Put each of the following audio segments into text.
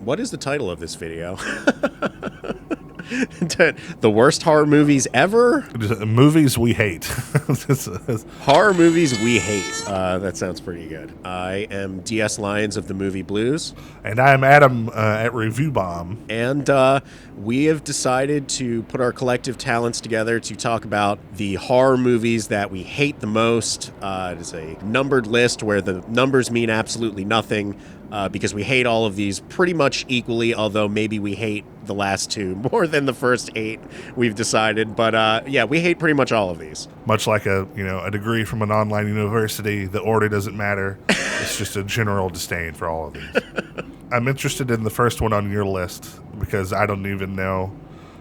What is the title of this video? The worst horror movies ever? Movies we hate. Horror movies we hate. That sounds pretty good. I am DS Lyons of the Movie Blues. And I'm Adam at Review Bomb. And we have decided to put our collective talents together to talk about the horror movies that we hate the most. It is a numbered list where the numbers mean absolutely nothing. Because we hate all of these pretty much equally, although maybe we hate the last two more than the first 8 we've decided. But yeah, we hate pretty much all of these. Much like a degree from an online university, the order doesn't matter. It's just a general disdain for all of these. I'm interested in the first one on your list because I don't even know.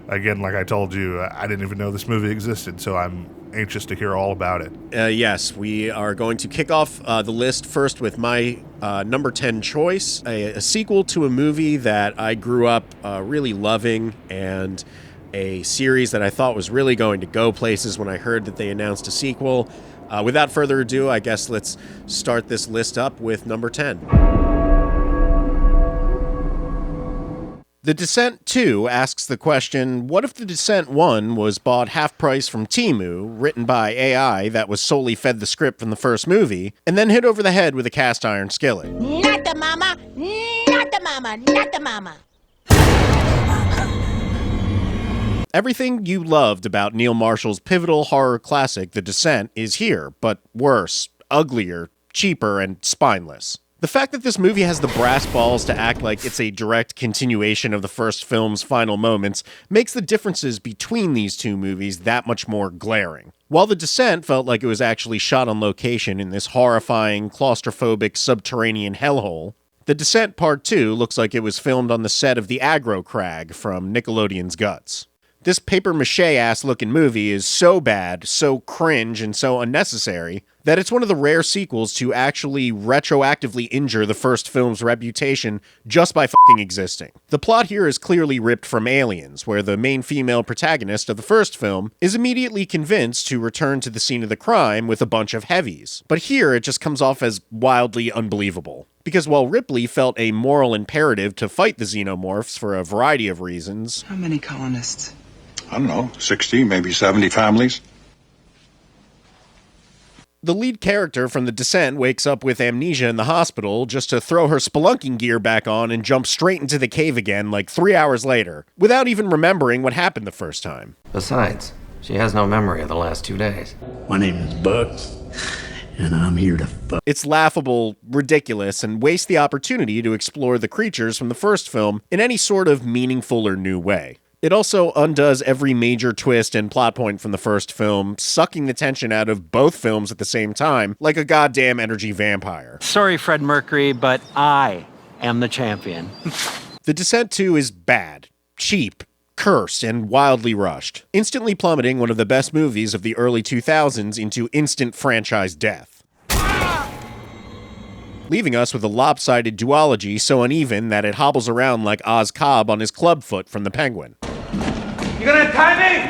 Again, like I told you, I didn't even know this movie existed, so I'm anxious to hear all about it. Yes, we are going to kick off the list first with my number 10 choice, a sequel to a movie that I grew up really loving, and a series that I thought was really going to go places when I heard that they announced a sequel. Without further ado, I guess let's start this list up with number 10. The Descent 2 asks the question, what if The Descent 1 was bought half price from Temu, written by AI that was solely fed the script from the first movie, and then hit over the head with a cast iron skillet? Not the mama, not the mama, not the mama. Everything you loved about Neil Marshall's pivotal horror classic, The Descent, is here, but worse, uglier, cheaper, and spineless. The fact that this movie has the brass balls to act like it's a direct continuation of the first film's final moments makes the differences between these two movies that much more glaring. While The Descent felt like it was actually shot on location in this horrifying, claustrophobic subterranean hellhole, The Descent Part 2 looks like it was filmed on the set of the Aggro Crag from Nickelodeon's Guts. This papier-mâché-ass looking movie is so bad, so cringe, and so unnecessary that it's one of the rare sequels to actually retroactively injure the first film's reputation just by fucking existing. The plot here is clearly ripped from Aliens, where the main female protagonist of the first film is immediately convinced to return to the scene of the crime with a bunch of heavies. But here it just comes off as wildly unbelievable. Because while Ripley felt a moral imperative to fight the xenomorphs for a variety of reasons... How many colonists? I don't know, 60, maybe 70 families. The lead character from The Descent wakes up with amnesia in the hospital just to throw her spelunking gear back on and jump straight into the cave again like 3 hours later, without even remembering what happened the first time. Besides, she has no memory of the last 2 days. My name is Bucks, and I'm here to fuck. It's laughable, ridiculous, and wastes the opportunity to explore the creatures from the first film in any sort of meaningful or new way. It also undoes every major twist and plot point from the first film, sucking the tension out of both films at the same time, like a goddamn energy vampire. Sorry, Fred Mercury, but I am the champion. The Descent 2 is bad, cheap, cursed, and wildly rushed, instantly plummeting one of the best movies of the early 2000s into instant franchise death. Leaving us with a lopsided duology so uneven that it hobbles around like Oz Cobb on his clubfoot from The Penguin. You gonna tie me?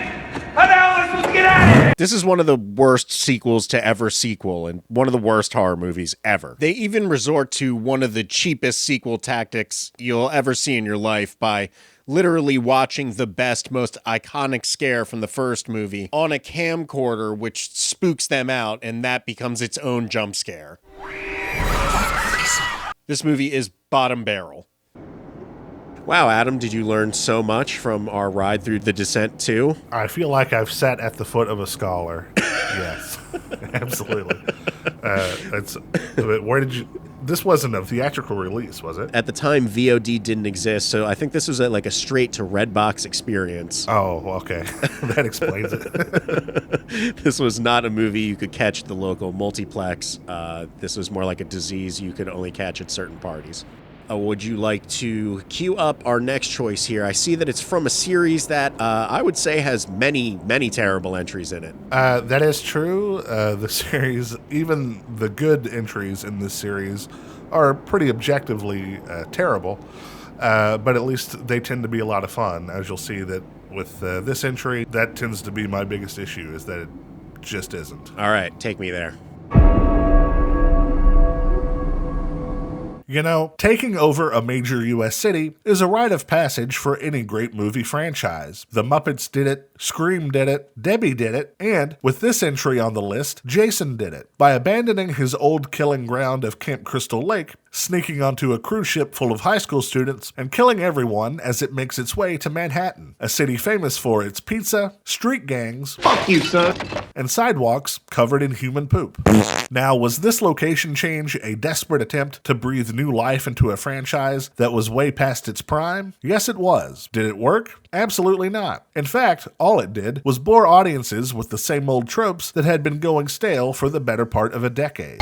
How the hell am I supposed to get out of here? This is one of the worst sequels to ever sequel, and one of the worst horror movies ever. They even resort to one of the cheapest sequel tactics you'll ever see in your life by literally watching the best, most iconic scare from the first movie on a camcorder, which spooks them out, and that becomes its own jump scare. This movie is bottom barrel. Wow, Adam, did you learn so much from our ride through The Descent 2? I feel like I've sat at the foot of a scholar. Yes, absolutely. Where did you... This wasn't a theatrical release, was it? At the time, VOD didn't exist, so I think this was like a straight-to-Redbox experience. Oh, okay. That explains it. This was not a movie you could catch at the local multiplex. This was more like a disease you could only catch at certain parties. Would you like to queue up our next choice here? I see that it's from a series that I would say has many, many terrible entries in it. That is true. The series, even the good entries in this series, are pretty objectively terrible. But at least they tend to be a lot of fun. As you'll see that with this entry, that tends to be my biggest issue, is that it just isn't. All right, take me there. You know, taking over a major U.S. city is a rite of passage for any great movie franchise. The Muppets did it, Scream did it, Debbie did it, and, with this entry on the list, Jason did it. By abandoning his old killing ground of Camp Crystal Lake, sneaking onto a cruise ship full of high school students, and killing everyone as it makes its way to Manhattan, a city famous for its pizza, street gangs, Fuck you, son. and sidewalks covered in human poop. Now, was this location change a desperate attempt to breathe new life into a franchise that was way past its prime? Yes, it was. Did it work? Absolutely not. In fact, all it did was bore audiences with the same old tropes that had been going stale for the better part of a decade.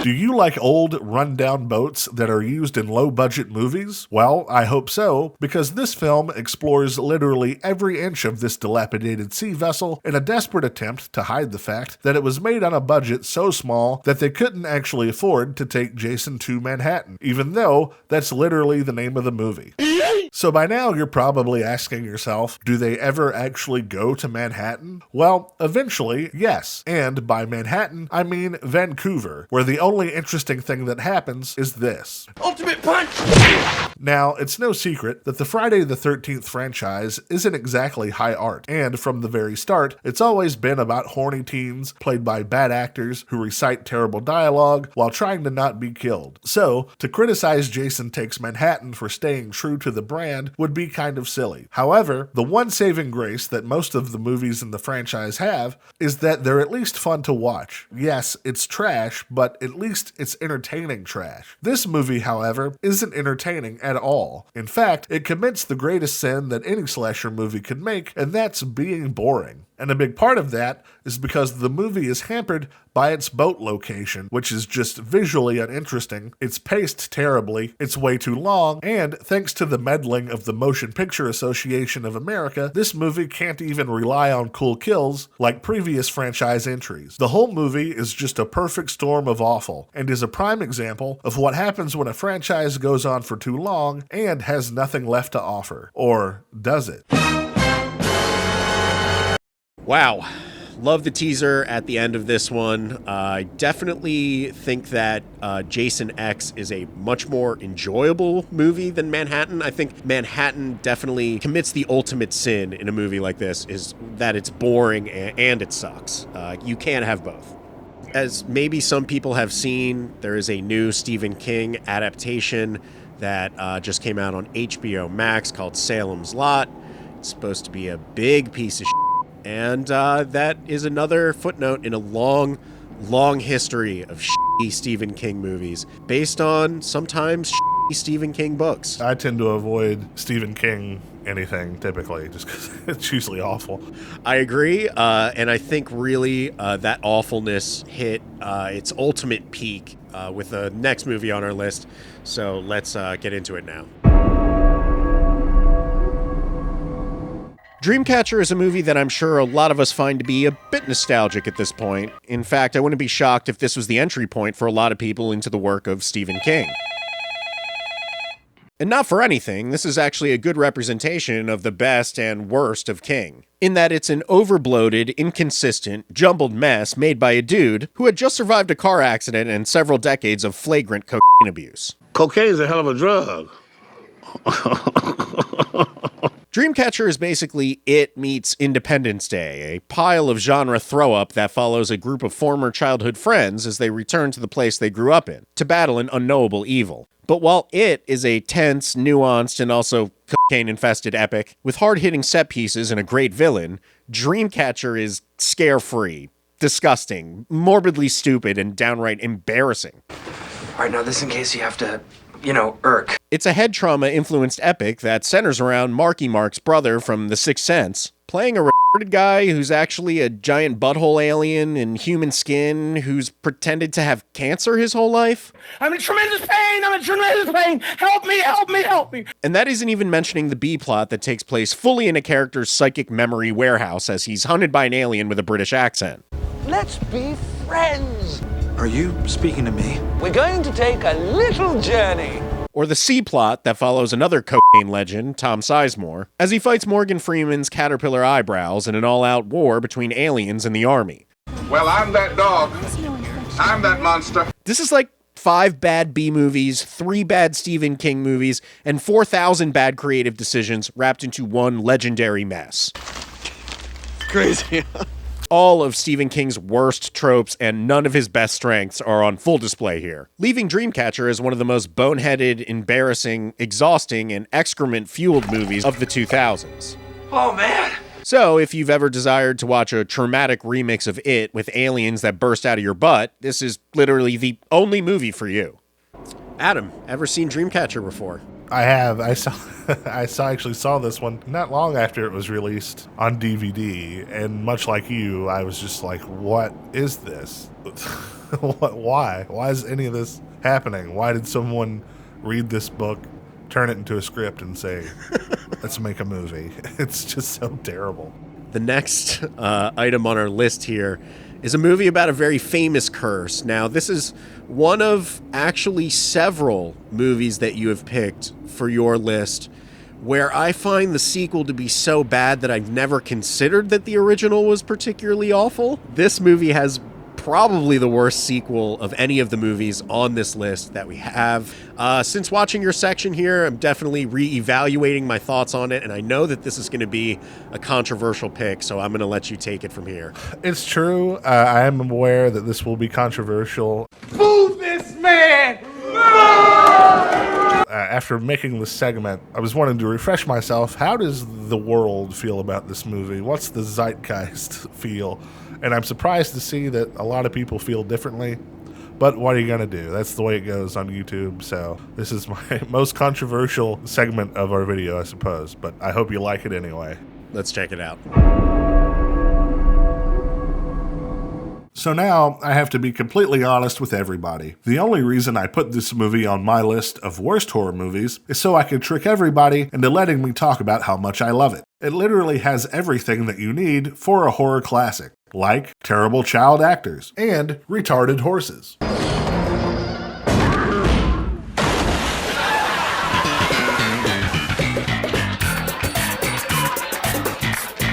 Do you like old, run-down boats that are used in low-budget movies? Well, I hope so, because this film explores literally every inch of this dilapidated sea vessel in a desperate attempt to hide the fact that it was made on a budget so small that they couldn't actually afford to take Jason to Manhattan, even though that's literally the name of the movie. So by now you're probably asking yourself, do they ever actually go to Manhattan? Well, eventually, yes. And by Manhattan, I mean Vancouver, where the only interesting thing that happens is this. Ultimate punch! Now, it's no secret that the Friday the 13th franchise isn't exactly high art, and from the very start, it's always been about horny teens played by bad actors who recite terrible dialogue while trying to not be killed. So, to criticize Jason Takes Manhattan for staying true to the brand would be kind of silly. However, the one saving grace that most of the movies in the franchise have is that they're at least fun to watch. Yes, it's trash, but at least it's entertaining trash. This movie, however, isn't entertaining at all. In fact, it commits the greatest sin that any slasher movie could make, and that's being boring. And a big part of that is because the movie is hampered by its boat location, which is just visually uninteresting, it's paced terribly, it's way too long, and thanks to the meddling of the Motion Picture Association of America, this movie can't even rely on cool kills like previous franchise entries. The whole movie is just a perfect storm of awful, and is a prime example of what happens when a franchise goes on for too long and has nothing left to offer. Or does it? Wow. Love the teaser at the end of this one. I definitely think that Jason X is a much more enjoyable movie than Manhattan. I think Manhattan definitely commits the ultimate sin in a movie like this, is that it's boring and it sucks. You can't have both. As maybe some people have seen, there is a new Stephen King adaptation that just came out on HBO Max called Salem's Lot. It's supposed to be a big piece of shit. And that is another footnote in a long, long history of shitty Stephen King movies based on sometimes shitty Stephen King books. I tend to avoid Stephen King anything, typically, just because it's usually awful. I agree, and I think really that awfulness hit its ultimate peak with the next movie on our list. So let's get into it now. Dreamcatcher is a movie that I'm sure a lot of us find to be a bit nostalgic at this point. In fact, I wouldn't be shocked if this was the entry point for a lot of people into the work of Stephen King. And not for anything, this is actually a good representation of the best and worst of King, in that it's an overbloated, inconsistent, jumbled mess made by a dude who had just survived a car accident and several decades of flagrant cocaine abuse. Cocaine's a hell of a drug. Dreamcatcher is basically It meets Independence Day, a pile of genre throw-up that follows a group of former childhood friends as they return to the place they grew up in, to battle an unknowable evil. But while It is a tense, nuanced, and also cocaine-infested epic, with hard-hitting set pieces and a great villain, Dreamcatcher is scare-free, disgusting, morbidly stupid, and downright embarrassing. All right, now this in case you have to, irk. It's a head trauma-influenced epic that centers around Marky Mark's brother from The Sixth Sense, playing a retarded guy who's actually a giant butthole alien in human skin who's pretended to have cancer his whole life. I'm in tremendous pain! I'm in tremendous pain! Help me! Help me! Help me! And that isn't even mentioning the B-plot that takes place fully in a character's psychic memory warehouse as he's hunted by an alien with a British accent. Let's be friends. Are you speaking to me? We're going to take a little journey. Or the C-plot that follows another cocaine legend, Tom Sizemore, as he fights Morgan Freeman's caterpillar eyebrows in an all-out war between aliens and the army. Well, I'm that dog. I'm that monster. This is like 5 bad B movies, 3 bad Stephen King movies, and 4,000 bad creative decisions wrapped into one legendary mess. Crazy. All of Stephen King's worst tropes and none of his best strengths are on full display here, leaving Dreamcatcher as one of the most boneheaded, embarrassing, exhausting, and excrement-fueled movies of the 2000s. Oh, man. So, if you've ever desired to watch a traumatic remix of It with aliens that burst out of your butt, this is literally the only movie for you. Adam, ever seen Dreamcatcher before? I have. I actually saw this one not long after it was released on DVD, and much like you, I was just like, what is this? Why? Why is any of this happening? Why did someone read this book, turn it into a script, and say, let's make a movie? It's just so terrible. The next item on our list here is a movie about a very famous curse. Now, this is one of actually several movies that you have picked for your list where I find the sequel to be so bad that I've never considered that the original was particularly awful. This movie has probably the worst sequel of any of the movies on this list that we have. Since watching your section here, I'm definitely re-evaluating my thoughts on it, and I know that this is going to be a controversial pick, so I'm going to let you take it from here. It's true. I am aware that this will be controversial. Move this man! After making this segment, I was wanting to refresh myself. How does the world feel about this movie? What's the zeitgeist feel? And I'm surprised to see that a lot of people feel differently. But what are you going to do? That's the way it goes on YouTube. So this is my most controversial segment of our video, I suppose. But I hope you like it anyway. Let's check it out. So now I have to be completely honest with everybody. The only reason I put this movie on my list of worst horror movies is so I could trick everybody into letting me talk about how much I love it. It literally has everything that you need for a horror classic, like terrible child actors and retarded horses.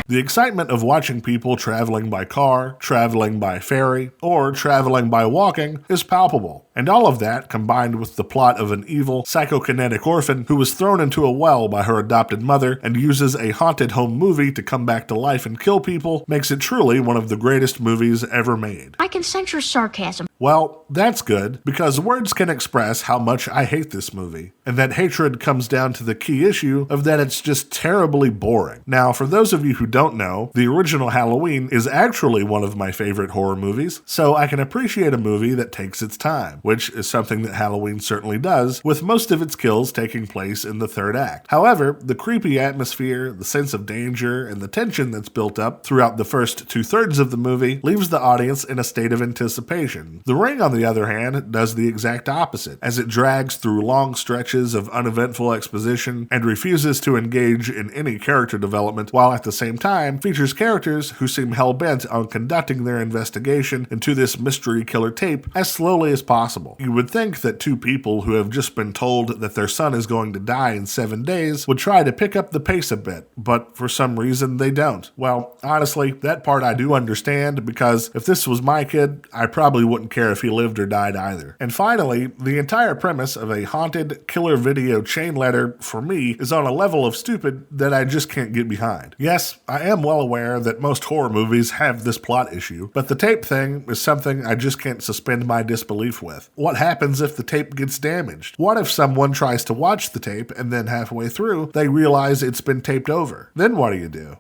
The excitement of watching people traveling by car, traveling by ferry, or traveling by walking is palpable. And all of that, combined with the plot of an evil, psychokinetic orphan who was thrown into a well by her adopted mother and uses a haunted home movie to come back to life and kill people, makes it truly one of the greatest movies ever made. I can sense your sarcasm. Well, that's good, because words can express how much I hate this movie. And that hatred comes down to the key issue of that it's just terribly boring. Now, for those of you who don't know, the original Halloween is actually one of my favorite horror movies, so I can appreciate a movie that takes its time, which is something that Halloween certainly does, with most of its kills taking place in the third act. However, the creepy atmosphere, the sense of danger, and the tension that's built up throughout the first 2/3 of the movie leaves the audience in a state of anticipation. The Ring, on the other hand, does the exact opposite, as it drags through long stretches of uneventful exposition and refuses to engage in any character development, while at the same time features characters who seem hell-bent on conducting their investigation into this mystery killer tape as slowly as possible. You would think that two people who have just been told that their son is going to die in 7 days would try to pick up the pace a bit, but for some reason they don't. Well, honestly, that part I do understand, because if this was my kid, I probably wouldn't care if he lived or died either. And finally, the entire premise of a haunted killer video chain letter, for me, is on a level of stupid that I just can't get behind. Yes, I am well aware that most horror movies have this plot issue, but the tape thing is something I just can't suspend my disbelief with. What happens if the tape gets damaged? What if someone tries to watch the tape and then halfway through they realize it's been taped over? Then what do you do?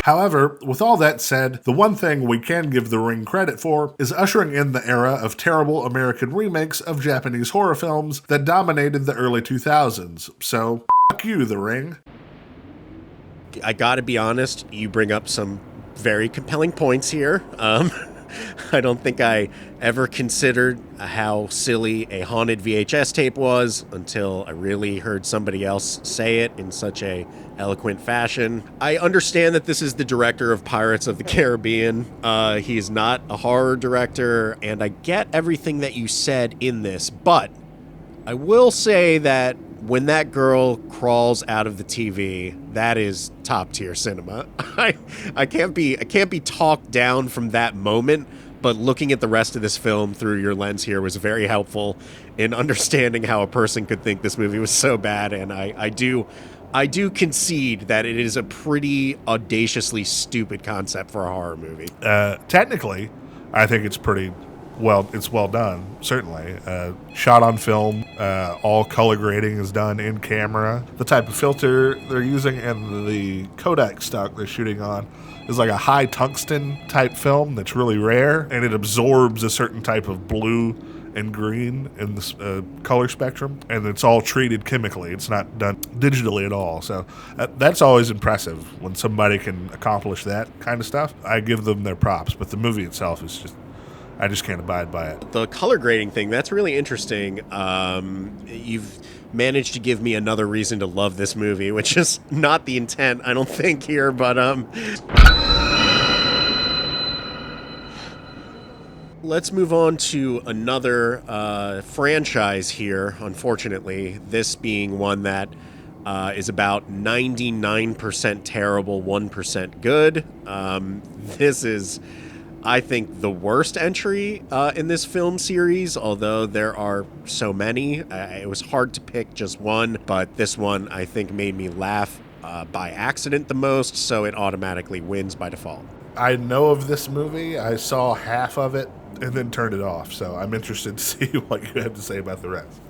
However, with all that said, the one thing we can give The Ring credit for is ushering in the era of terrible American remakes of Japanese horror films that dominated the early 2000s. So, fuck you, The Ring. I gotta be honest, you bring up some very compelling points here. I don't think I ever considered how silly a haunted VHS tape was until I really heard somebody else say it in such a eloquent fashion. I understand that this is the director of Pirates of the Caribbean. He is not a horror director, and I get everything that you said in this, but I will say that when that girl crawls out of the TV, that is top tier cinema. I can't be talked down from that moment, but looking at the rest of this film through your lens here was very helpful in understanding how a person could think this movie was so bad. And I do concede that it is a pretty audaciously stupid concept for a horror movie. Technically, I think it's pretty well done, certainly. Shot on film, all color grading is done in camera. The type of filter they're using and the Kodak stock they're shooting on is like a high tungsten type film that's really rare, and it absorbs a certain type of blue and green in the color spectrum, and it's all treated chemically. It's not done digitally at all. So that's always impressive when somebody can accomplish that kind of stuff. I give them their props, but the movie itself is just, I just can't abide by it. The color grading thing, that's really interesting. You've managed to give me another reason to love this movie, which is not the intent, I don't think, here, but let's move on to another franchise here, unfortunately, this being one that is about 99% terrible, 1% good. This is, I think, the worst entry in this film series, although there are so many. It was hard to pick just one, but this one, I think, made me laugh by accident the most, so it automatically wins by default. I know of this movie. I saw half of it and then turned it off, so I'm interested to see what you have to say about the rest.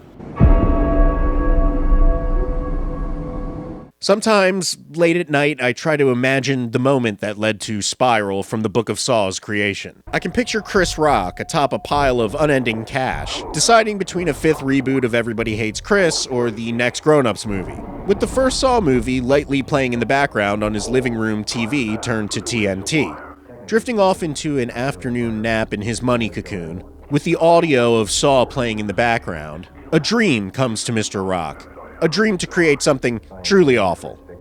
Sometimes, late at night, I try to imagine the moment that led to Spiral from the Book of Saw's creation. I can picture Chris Rock atop a pile of unending cash, deciding between a 5th reboot of Everybody Hates Chris or the next Grown Ups movie, with the first Saw movie lightly playing in the background on his living room TV turned to TNT. Drifting off into an afternoon nap in his money cocoon, with the audio of Saw playing in the background, a dream comes to Mr. Rock. A dream to create something truly awful. Do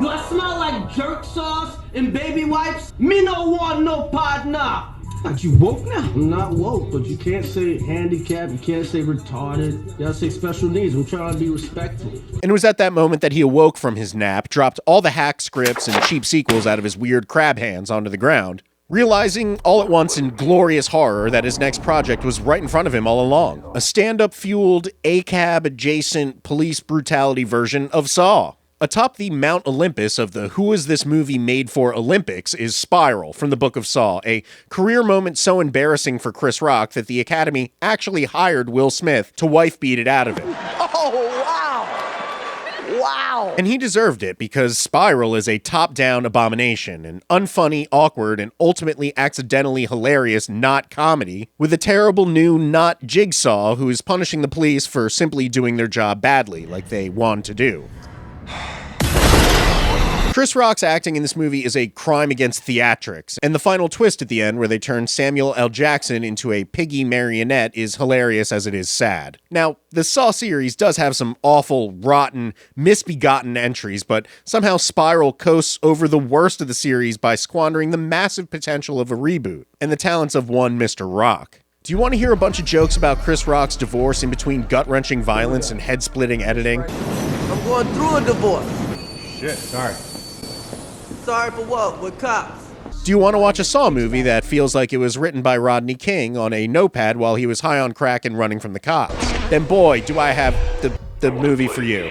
I smell like jerk sauce and baby wipes? Me no want no partner. But you woke now? I'm not woke, but you can't say handicapped, you can't say retarded. You gotta say special needs. I'm trying to be respectful. And it was at that moment that he awoke from his nap, dropped all the hack scripts and cheap sequels out of his weird crab hands onto the ground, realizing all at once in glorious horror that his next project was right in front of him all along. A stand-up fueled, ACAB-adjacent police brutality version of Saw. Atop the Mount Olympus of the Who Is This Movie Made For Olympics is Spiral from the Book of Saw, a career moment so embarrassing for Chris Rock that the Academy actually hired Will Smith to wife beat it out of him. Oh, wow. Wow. And he deserved it, because Spiral is a top-down abomination, an unfunny, awkward, and ultimately accidentally hilarious not comedy, with a terrible new not Jigsaw who is punishing the police for simply doing their job badly, like they want to do. Chris Rock's acting in this movie is a crime against theatrics, and the final twist at the end where they turn Samuel L. Jackson into a piggy marionette is hilarious as it is sad. Now, the Saw series does have some awful, rotten, misbegotten entries, but somehow Spiral coasts over the worst of the series by squandering the massive potential of a reboot, and the talents of one Mr. Rock. Do you want to hear a bunch of jokes about Chris Rock's divorce in between gut-wrenching violence and head-splitting editing? I'm going through a divorce. Shit, sorry. Sorry for what? With cops. Do you want to watch a Saw movie that feels like it was written by Rodney King on a notepad while he was high on crack and running from the cops? Then boy, do I have the movie for you.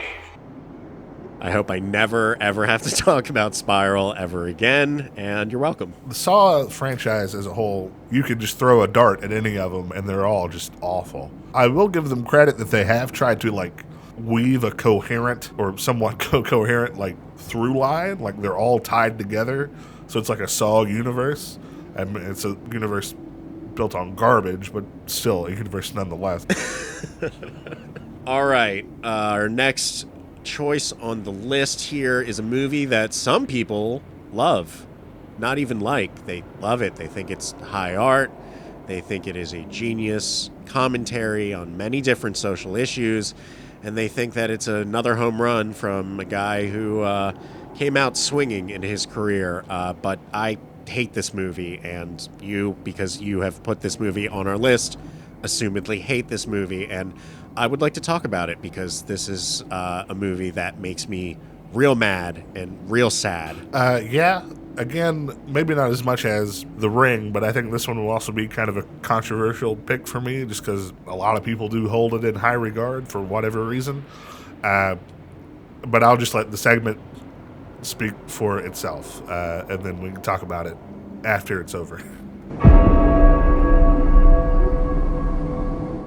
I hope I never, ever have to talk about Spiral ever again, and you're welcome. The Saw franchise as a whole, you could just throw a dart at any of them, and they're all just awful. I will give them credit that they have tried to, weave a coherent or somewhat coherent, through line. They're all tied together, so it's like a Saw universe. I mean, it's a universe built on garbage, but still a universe nonetheless. All right, our next choice on the list here is a movie that some people love, not even like. They love it. They think it's high art. They think it is a genius commentary on many different social issues, and they think that it's another home run from a guy who came out swinging in his career. But I hate this movie, and you, because you have put this movie on our list, assumedly hate this movie, and I would like to talk about it because this is a movie that makes me real mad and real sad. Yeah. Again, maybe not as much as The Ring, but I think this one will also be kind of a controversial pick for me just because a lot of people do hold it in high regard for whatever reason. But I'll just let the segment speak for itself, and then we can talk about it after it's over.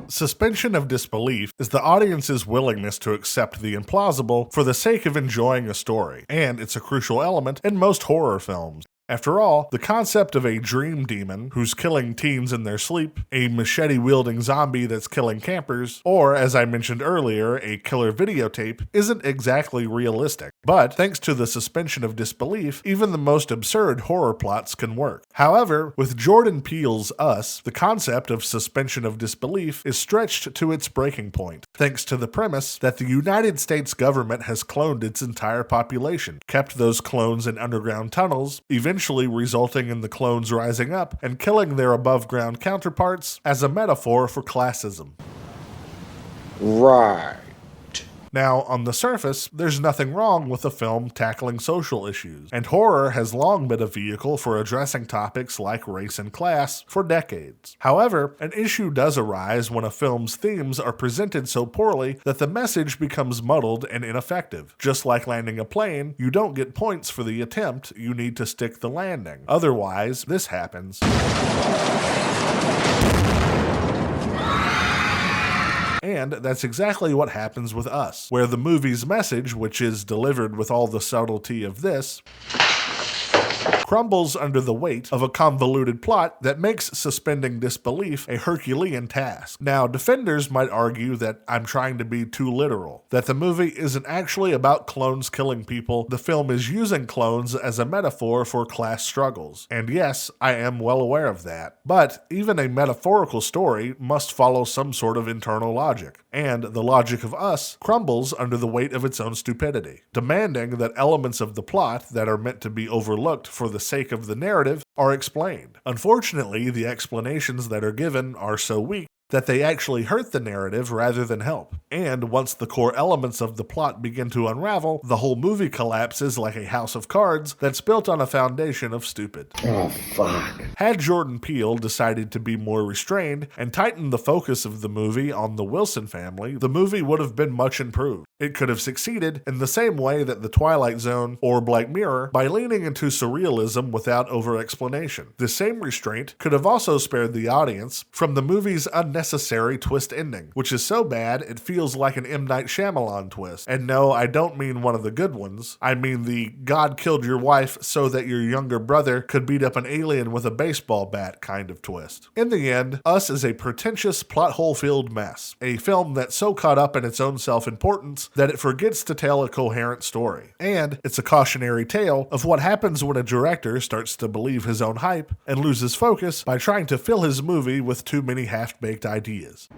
Suspension of disbelief is the audience's willingness to accept the implausible for the sake of enjoying a story, and it's a crucial element in most horror films. After all, the concept of a dream demon who's killing teens in their sleep, a machete-wielding zombie that's killing campers, or, as I mentioned earlier, a killer videotape, isn't exactly realistic. But, thanks to the suspension of disbelief, even the most absurd horror plots can work. However, with Jordan Peele's Us, the concept of suspension of disbelief is stretched to its breaking point, thanks to the premise that the United States government has cloned its entire population, kept those clones in underground tunnels, eventually resulting in the clones rising up and killing their above-ground counterparts as a metaphor for classism. Right. Now, on the surface, there's nothing wrong with a film tackling social issues, and horror has long been a vehicle for addressing topics like race and class for decades. However, an issue does arise when a film's themes are presented so poorly that the message becomes muddled and ineffective. Just like landing a plane, you don't get points for the attempt, you need to stick the landing. Otherwise, this happens. And that's exactly what happens with Us, where the movie's message, which is delivered with all the subtlety of this, crumbles under the weight of a convoluted plot that makes suspending disbelief a Herculean task. Now, defenders might argue that I'm trying to be too literal, that the movie isn't actually about clones killing people, the film is using clones as a metaphor for class struggles. And yes, I am well aware of that. But even a metaphorical story must follow some sort of internal logic. And the logic of Us crumbles under the weight of its own stupidity, demanding that elements of the plot that are meant to be overlooked for the sake of the narrative are explained. Unfortunately, the explanations that are given are so weak that they actually hurt the narrative rather than help. And once the core elements of the plot begin to unravel, the whole movie collapses like a house of cards that's built on a foundation of stupid. Oh, fuck. Had Jordan Peele decided to be more restrained and tightened the focus of the movie on the Wilson family, the movie would have been much improved. It could have succeeded in the same way that The Twilight Zone or Black Mirror by leaning into surrealism without over-explanation. The same restraint could have also spared the audience from the movie's unnecessary twist ending, which is so bad it feels like an M. Night Shyamalan twist. And no, I don't mean one of the good ones. I mean the God killed your wife so that your younger brother could beat up an alien with a baseball bat kind of twist. In the end, Us is a pretentious plot hole-filled mess. A film that's so caught up in its own self-importance that it forgets to tell a coherent story. And it's a cautionary tale of what happens when a director starts to believe his own hype and loses focus by trying to fill his movie with too many half-baked ideas.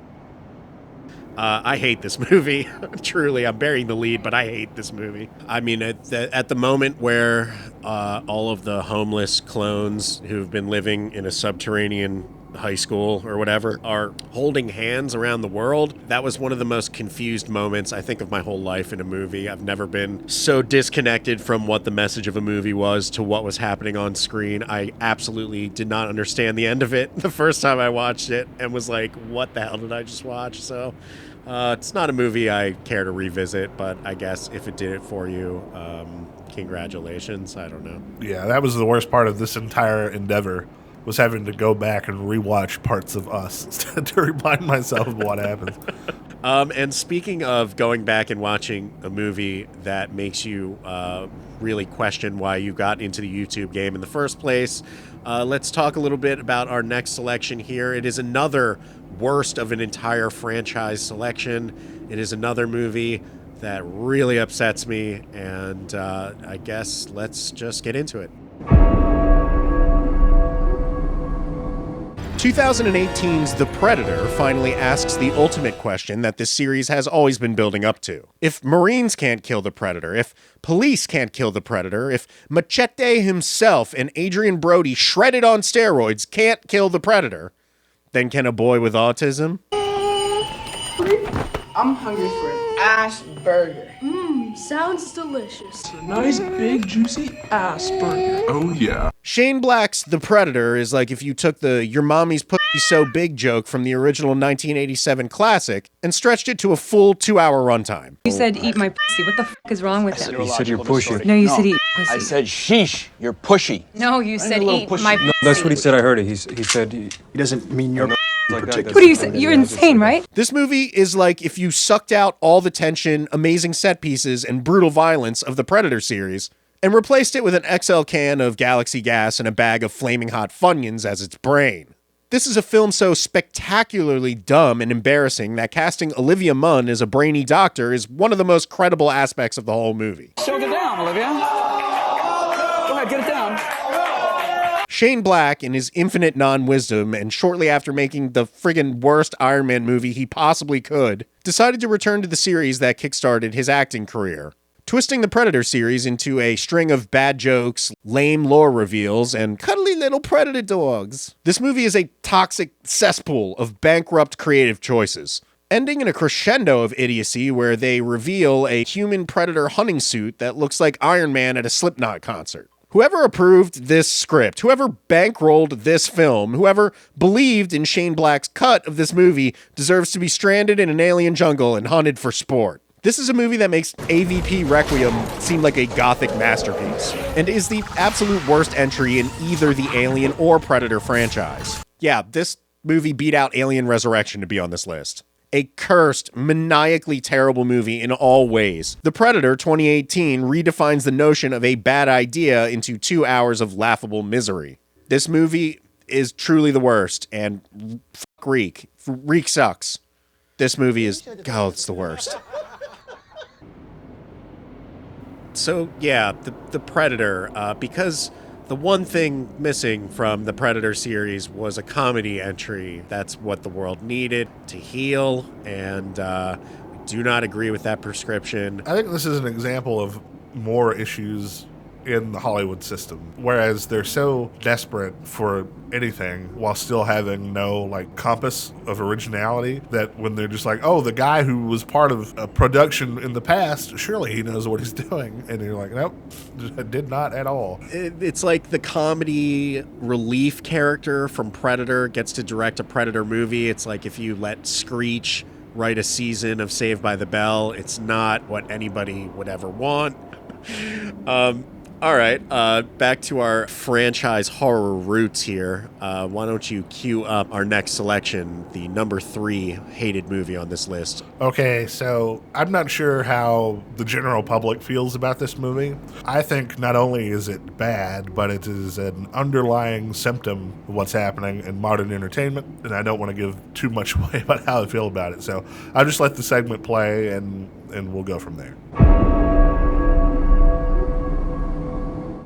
I hate this movie. Truly, I'm burying the lead, but I hate this movie. I mean, at the moment where all of the homeless clones who've been living in a subterranean high school or whatever are holding hands around the world, that was one of the most confused moments, I think, of my whole life in a movie. I've never been so disconnected from what the message of a movie was to what was happening on screen. I absolutely did not understand the end of it the first time I watched it and was like, what the hell did I just watch? So it's not a movie I care to revisit, but I guess if it did it for you, congratulations. I don't know. Yeah, that was the worst part of this entire endeavor, was having to go back and rewatch parts of Us to remind myself of what happened. And speaking of going back and watching a movie that makes you really question why you got into the YouTube game in the first place, let's talk a little bit about our next selection here. It is another worst of an entire franchise selection. It is another movie that really upsets me, and I guess let's just get into it. 2018's The Predator finally asks the ultimate question that this series has always been building up to. If Marines can't kill the Predator, if police can't kill the Predator, if Machete himself and Adrian Brody shredded on steroids can't kill the Predator, than can a boy with autism. I'm hungry for an ass burger. Sounds delicious. A nice, big, juicy ass burger. Oh, yeah. Shane Black's The Predator is like if you took the "your mommy's pussy so big" joke from the original 1987 classic and stretched it to a full 2-hour runtime. You said eat my pussy. What the f*** is wrong with him? You said you're pushy. No, you said eat pussy. I said sheesh, you're pushy. No, you said eat my pussy. No, that's what he said. I heard it. He said he doesn't mean you're like that. What are you saying? You're insane, right? This movie is like if you sucked out all the tension, amazing set pieces, and brutal violence of the Predator series and replaced it with an XL can of Galaxy gas and a bag of flaming hot Funyuns as its brain. This is a film so spectacularly dumb and embarrassing that casting Olivia Munn as a brainy doctor is one of the most credible aspects of the whole movie. Choke it down, Olivia. Go ahead, get it down. Shane Black, in his infinite non-wisdom, and shortly after making the friggin' worst Iron Man movie he possibly could, decided to return to the series that kickstarted his acting career, twisting the Predator series into a string of bad jokes, lame lore reveals, and cuddly little predator dogs. This movie is a toxic cesspool of bankrupt creative choices, ending in a crescendo of idiocy where they reveal a human predator hunting suit that looks like Iron Man at a Slipknot concert. Whoever approved this script, whoever bankrolled this film, whoever believed in Shane Black's cut of this movie deserves to be stranded in an alien jungle and hunted for sport. This is a movie that makes AVP Requiem seem like a gothic masterpiece, and is the absolute worst entry in either the Alien or Predator franchise. Yeah, this movie beat out Alien Resurrection to be on this list. A cursed, maniacally terrible movie in all ways. The Predator 2018 redefines the notion of a bad idea into 2 hours of laughable misery. This movie is truly the worst, and fuck Reek. Reek sucks. This movie is, oh, it's the worst. So yeah, the Predator, because the one thing missing from the Predator series was a comedy entry. That's what the world needed to heal, and we do not agree with that prescription. I think this is an example of more issues in the Hollywood system, whereas they're so desperate for anything while still having no like compass of originality, that when they're just like, oh, the guy who was part of a production in the past, surely he knows what he's doing, and you're like, nope, did not at all. It's like the comedy relief character from Predator gets to direct a Predator movie. It's like if you let Screech write a season of Saved by the Bell. It's not what anybody would ever want. All right, back to our franchise horror roots here. Why don't you cue up our next selection, the number 3 hated movie on this list? Okay, so I'm not sure how the general public feels about this movie. I think not only is it bad, but it is an underlying symptom of what's happening in modern entertainment, and I don't want to give too much away about how I feel about it. So I'll just let the segment play, and we'll go from there.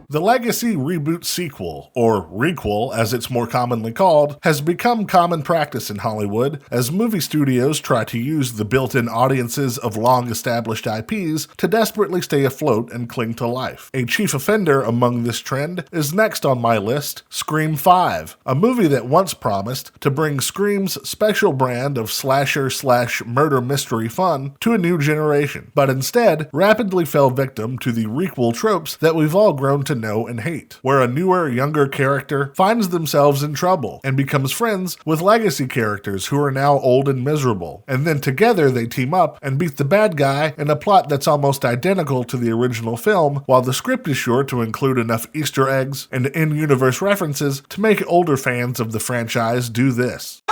The Legacy reboot sequel, or requel as it's more commonly called, has become common practice in Hollywood as movie studios try to use the built-in audiences of long-established IPs to desperately stay afloat and cling to life. A chief offender among this trend is next on my list, Scream 5, a movie that once promised to bring Scream's special brand of slasher/murder mystery fun to a new generation, but instead rapidly fell victim to the requel tropes that we've all grown to know and hate, where a newer, younger character finds themselves in trouble and becomes friends with legacy characters who are now old and miserable, and then together they team up and beat the bad guy in a plot that's almost identical to the original film, while the script is sure to include enough Easter eggs and in-universe references to make older fans of the franchise do this.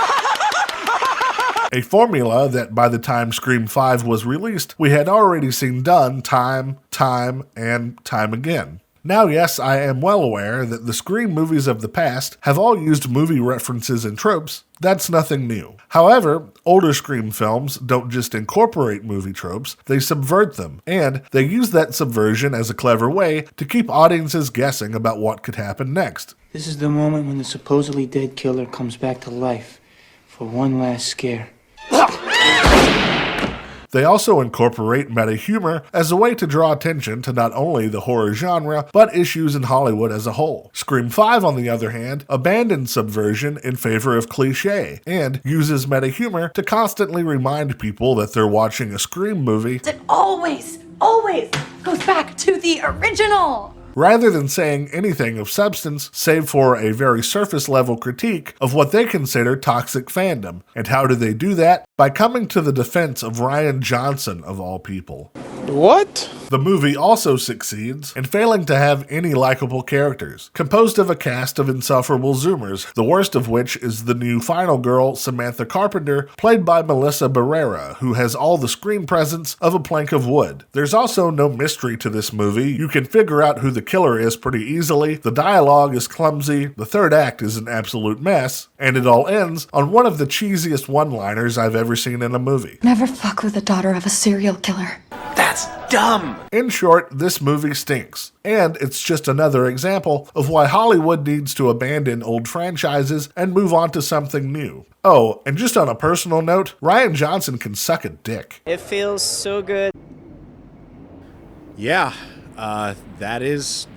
A formula that by the time Scream 5 was released, we had already seen done time and time again. Now, yes, I am well aware that the Scream movies of the past have all used movie references and tropes. That's nothing new. However, older Scream films don't just incorporate movie tropes, they subvert them, and they use that subversion as a clever way to keep audiences guessing about what could happen next. This is the moment when the supposedly dead killer comes back to life for one last scare. They also incorporate meta-humor as a way to draw attention to not only the horror genre, but issues in Hollywood as a whole. Scream 5, on the other hand, abandons subversion in favor of cliché, and uses meta-humor to constantly remind people that they're watching a Scream movie. It always goes back to the original. Rather than saying anything of substance, save for a very surface-level critique of what they consider toxic fandom. And how do they do that? By coming to the defense of Rian Johnson, of all people. What? The movie also succeeds in failing to have any likable characters, composed of a cast of insufferable Zoomers, the worst of which is the new final girl, Samantha Carpenter, played by Melissa Barrera, who has all the screen presence of a plank of wood. There's also no mystery to this movie. You can figure out who the killer is pretty easily, the dialogue is clumsy, the third act is an absolute mess, and it all ends on one of the cheesiest one-liners I've ever seen in a movie. Never fuck with the daughter of a serial killer. That's dumb. In short, this movie stinks. And it's just another example of why Hollywood needs to abandon old franchises and move on to something new. Oh, and just on a personal note, Rian Johnson can suck a dick. It feels so good. Yeah. That is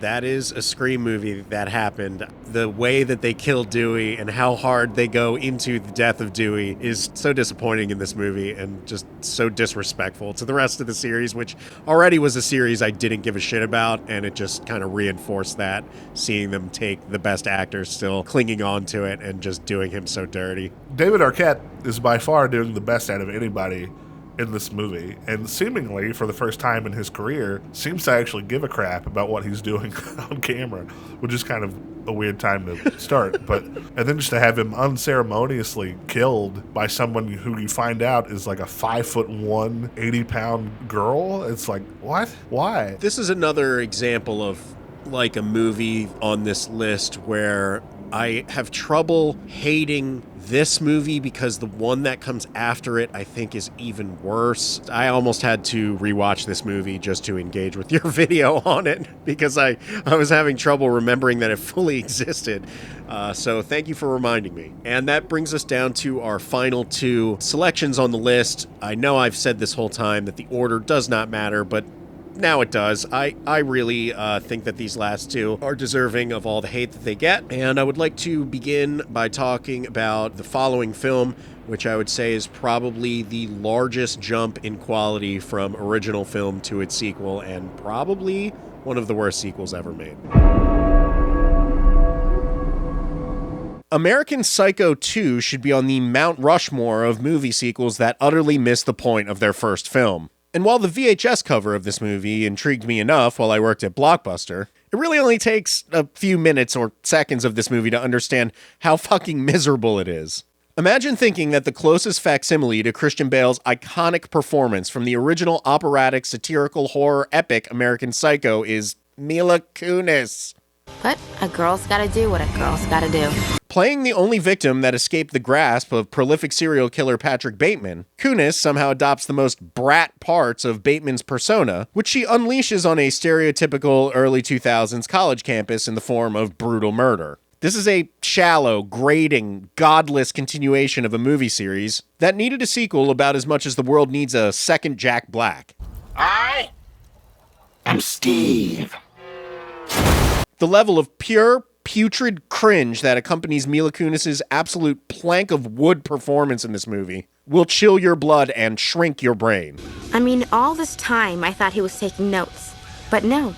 a Scream movie that happened. The way that they kill Dewey and how hard they go into the death of Dewey is so disappointing in this movie and just so disrespectful to the rest of the series, which already was a series I didn't give a shit about, and it just kind of reinforced that, seeing them take the best actor still clinging on to it and just doing him so dirty. David Arquette is by far doing the best out of anybody in this movie, and seemingly for the first time in his career seems to actually give a crap about what he's doing on camera, which is kind of a weird time to start. But and then just to have him unceremoniously killed by someone who you find out is like a 5'1", 80-pound girl. It's like, what? Why? This is another example of like a movie on this list where I have trouble hating this movie because the one that comes after it I think is even worse. I almost had to rewatch this movie just to engage with your video on it because I was having trouble remembering that it fully existed. So thank you for reminding me. And that brings us down to our final two selections on the list. I know I've said this whole time that the order does not matter, but now it does. I really think that these last two are deserving of all the hate that they get. And I would like to begin by talking about the following film, which I would say is probably the largest jump in quality from original film to its sequel, and probably one of the worst sequels ever made. American Psycho 2 should be on the Mount Rushmore of movie sequels that utterly miss the point of their first film. And while the VHS cover of this movie intrigued me enough while I worked at Blockbuster, it really only takes a few minutes or seconds of this movie to understand how fucking miserable it is. Imagine thinking that the closest facsimile to Christian Bale's iconic performance from the original operatic satirical horror epic American Psycho is Mila Kunis. But a girl's gotta do what a girl's gotta do. Playing the only victim that escaped the grasp of prolific serial killer Patrick Bateman, Kunis somehow adopts the most brat parts of Bateman's persona, which she unleashes on a stereotypical early 2000s college campus in the form of brutal murder. This is a shallow, grating, godless continuation of a movie series that needed a sequel about as much as the world needs a second Jack Black. I am Steve. The level of pure, putrid cringe that accompanies Mila Kunis' absolute plank of wood performance in this movie will chill your blood and shrink your brain. I mean, all this time I thought he was taking notes. But no,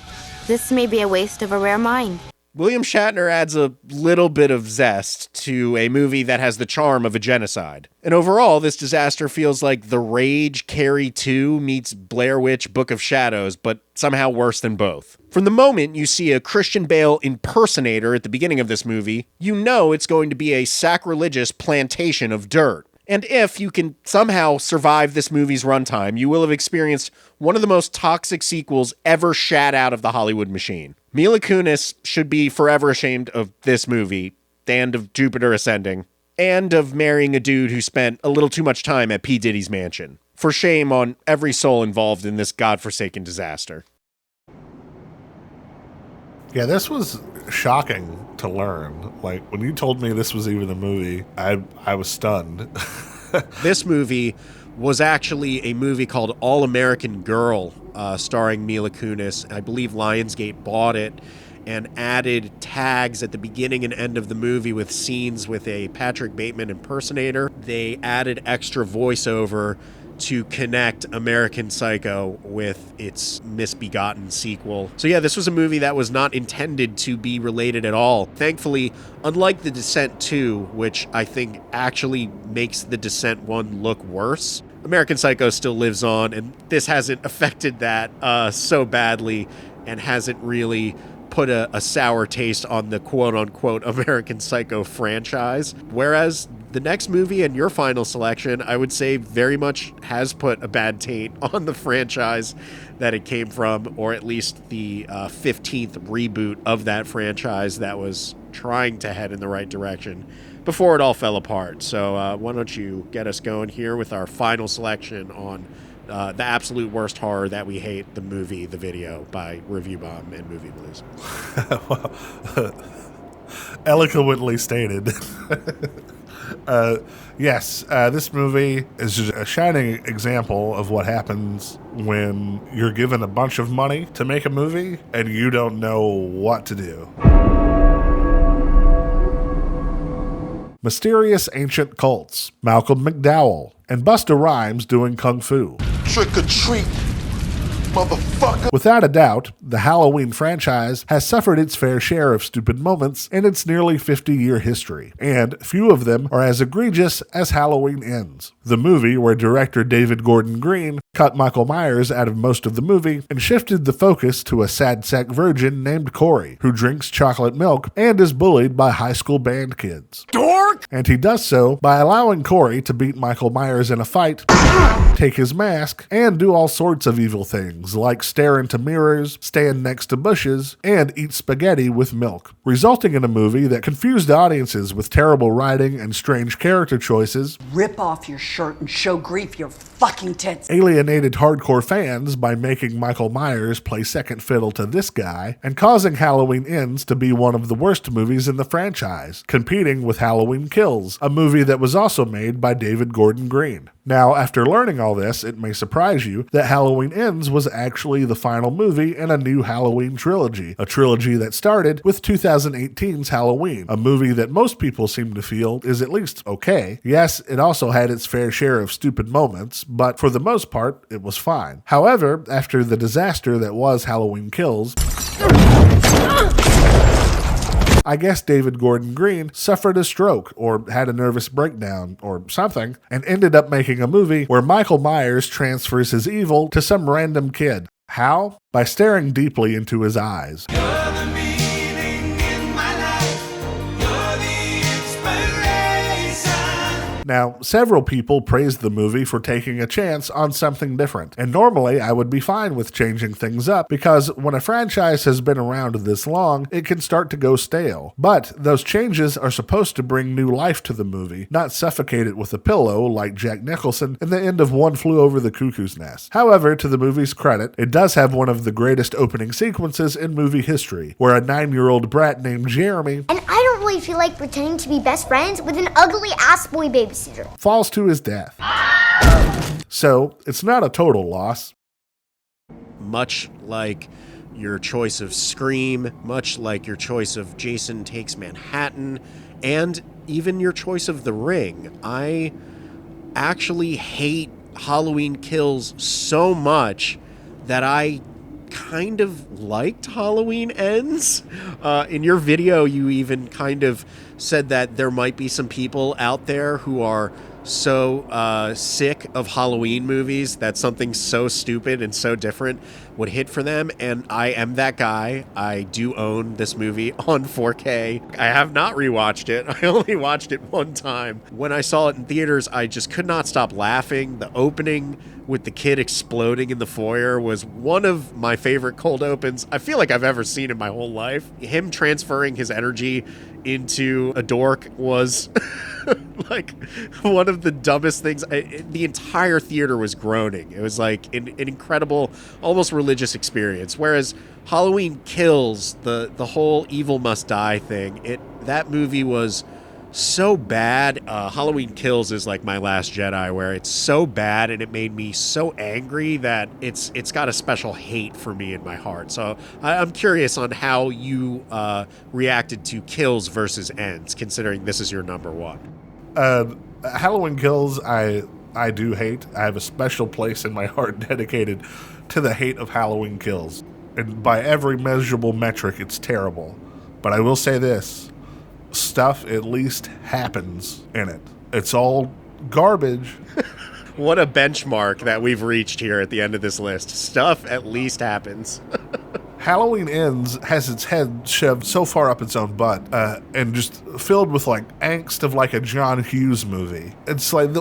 this may be a waste of a rare mind. William Shatner adds a little bit of zest to a movie that has the charm of a genocide. And overall, this disaster feels like The Rage Carrie 2 meets Blair Witch Book of Shadows, but somehow worse than both. From the moment you see a Christian Bale impersonator at the beginning of this movie, you know it's going to be a sacrilegious plantation of dirt. And if you can somehow survive this movie's runtime, you will have experienced one of the most toxic sequels ever shat out of the Hollywood machine. Mila Kunis should be forever ashamed of this movie, and of Jupiter Ascending, and of marrying a dude who spent a little too much time at P. Diddy's mansion. For shame on every soul involved in this godforsaken disaster. Yeah, this was shocking to learn. Like, when you told me this was even a movie, I was stunned. This movie was actually a movie called All American Girl, starring Mila Kunis. I believe Lionsgate bought it and added tags at the beginning and end of the movie with scenes with a Patrick Bateman impersonator. They added extra voiceover to connect American Psycho with its misbegotten sequel. So yeah, this was a movie that was not intended to be related at all. Thankfully, unlike The Descent 2, which I think actually makes The Descent 1 look worse, American Psycho still lives on, and this hasn't affected that so badly and hasn't really put a sour taste on the quote-unquote American Psycho franchise. Whereas the next movie and your final selection, I would say very much has put a bad taint on the franchise that it came from, or at least the 15th reboot of that franchise that was trying to head in the right direction before it all fell apart. So why don't you get us going here with our final selection on the absolute worst horror that we hate, the movie, the video by Review Bomb and Movie Blues. Eloquently stated. Yes, this movie is just a shining example of what happens when you're given a bunch of money to make a movie and you don't know what to do. Mysterious ancient cults, Malcolm McDowell, and Busta Rhymes doing kung fu. Trick or treat, motherfucker. Without a doubt, the Halloween franchise has suffered its fair share of stupid moments in its nearly 50-year history, and few of them are as egregious as Halloween Ends, the movie where director David Gordon Green cut Michael Myers out of most of the movie and shifted the focus to a sad sack virgin named Corey, who drinks chocolate milk and is bullied by high school band kids. Dork! And he does so by allowing Corey to beat Michael Myers in a fight, take his mask, and do all sorts of evil things, like stare into mirrors, stand next to bushes, and eat spaghetti with milk, resulting in a movie that confused audiences with terrible writing and strange character choices, rip off your shirt and show grief your fucking tits, alienated hardcore fans by making Michael Myers play second fiddle to this guy, and causing Halloween Ends to be one of the worst movies in the franchise, competing with Halloween Kills, a movie that was also made by David Gordon Green. Now, after learning all this, it may surprise you that Halloween Ends was actually the final movie in a new Halloween trilogy, a trilogy that started with 2018's Halloween, a movie that most people seem to feel is at least okay. Yes, it also had its fair share of stupid moments, but for the most part, it was fine. However, after the disaster that was Halloween Kills, I guess David Gordon Green suffered a stroke or had a nervous breakdown or something and ended up making a movie where Michael Myers transfers his evil to some random kid. How? By staring deeply into his eyes. Now, several people praised the movie for taking a chance on something different, and normally I would be fine with changing things up because when a franchise has been around this long, it can start to go stale. But those changes are supposed to bring new life to the movie, not suffocate it with a pillow like Jack Nicholson in the end of One Flew Over the Cuckoo's Nest. However, to the movie's credit, it does have one of the greatest opening sequences in movie history, where a 9-year-old brat named Jeremy, and I don't really feel like pretending to be best friends with an ugly ass boy babysitter, falls to his death. So, it's not a total loss. Much like your choice of Scream, much like your choice of Jason Takes Manhattan, and even your choice of The Ring, I actually hate Halloween Kills so much that I kind of liked Halloween Ends. In your video, you even kind of said that there might be some people out there who are so sick of Halloween movies that something so stupid and so different would hit for them, and I am that guy. I do own this movie on 4K. I have not rewatched it. I only watched it one time. When I saw it in theaters, I just could not stop laughing. The opening with the kid exploding in the foyer was one of my favorite cold opens I feel like I've ever seen in my whole life. Him transferring his energy into a dork was like one of the dumbest things. The entire theater was groaning. It was like an incredible, almost religious experience. Whereas Halloween Kills, the whole evil must die thing, that movie was so bad. Halloween Kills is like My Last Jedi, where it's so bad and it made me so angry that it's got a special hate for me in my heart. So I'm curious on how you reacted to Kills versus Ends, considering this is your number one. Halloween Kills, I do hate. I have a special place in my heart dedicated to the hate of Halloween Kills. And by every measurable metric, it's terrible. But I will say this. Stuff at least happens in it. It's all garbage. What a benchmark that we've reached here at the end of this list. Stuff at least happens. Halloween Ends has its head shoved so far up its own butt and just filled with like angst of like a John Hughes movie. It's like,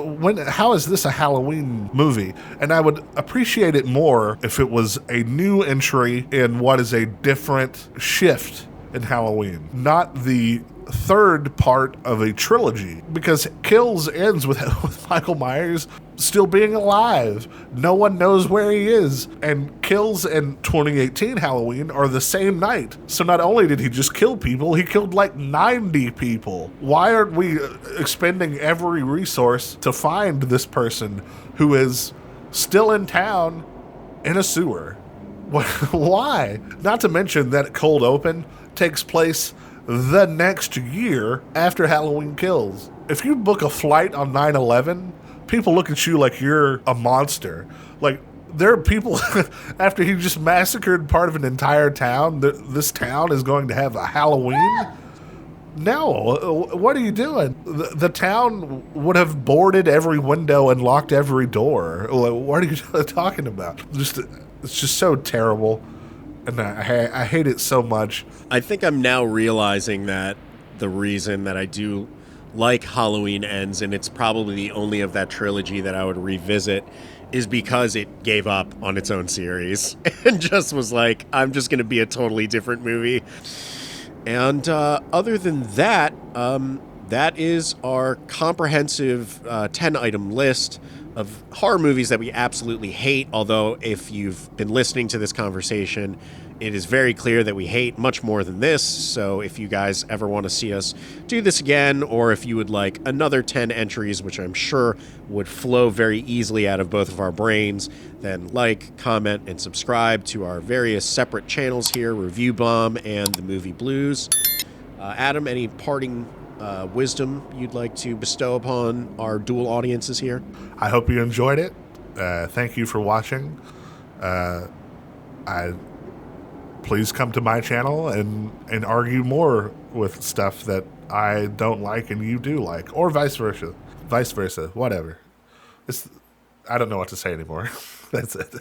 how is this a Halloween movie? And I would appreciate it more if it was a new entry in what is a different shift in Halloween, not the third part of a trilogy, because Kills ends with Michael Myers still being alive. No one knows where he is. And Kills and 2018 Halloween are the same night. So not only did he just kill people, he killed like 90 people. Why aren't we expending every resource to find this person who is still in town in a sewer? Why? Not to mention that cold open takes place the next year after Halloween Kills. If you book a flight on 9/11, people look at you like you're a monster. Like, there are people, after he just massacred part of an entire town, this town is going to have a Halloween? No, what are you doing? The town would have boarded every window and locked every door. Like, what are you talking about? It's just so terrible. And I hate it so much. I think I'm now realizing that the reason that I do like Halloween Ends, and it's probably the only of that trilogy that I would revisit, is because it gave up on its own series and just was like, I'm just going to be a totally different movie. And other than that, that is our comprehensive 10-item list of horror movies that we absolutely hate, although if you've been listening to this conversation, it is very clear that we hate much more than this. So if you guys ever want to see us do this again, or if you would like another 10 entries, which I'm sure would flow very easily out of both of our brains, then like, comment, and subscribe to our various separate channels here, Review Bomb and The Movie Blues. Adam, any parting wisdom you'd like to bestow upon our dual audiences here? I hope you enjoyed it. Thank you for watching. Please come to my channel and argue more with stuff that I don't like and you do like, or vice versa. Whatever. I don't know what to say anymore. That's it.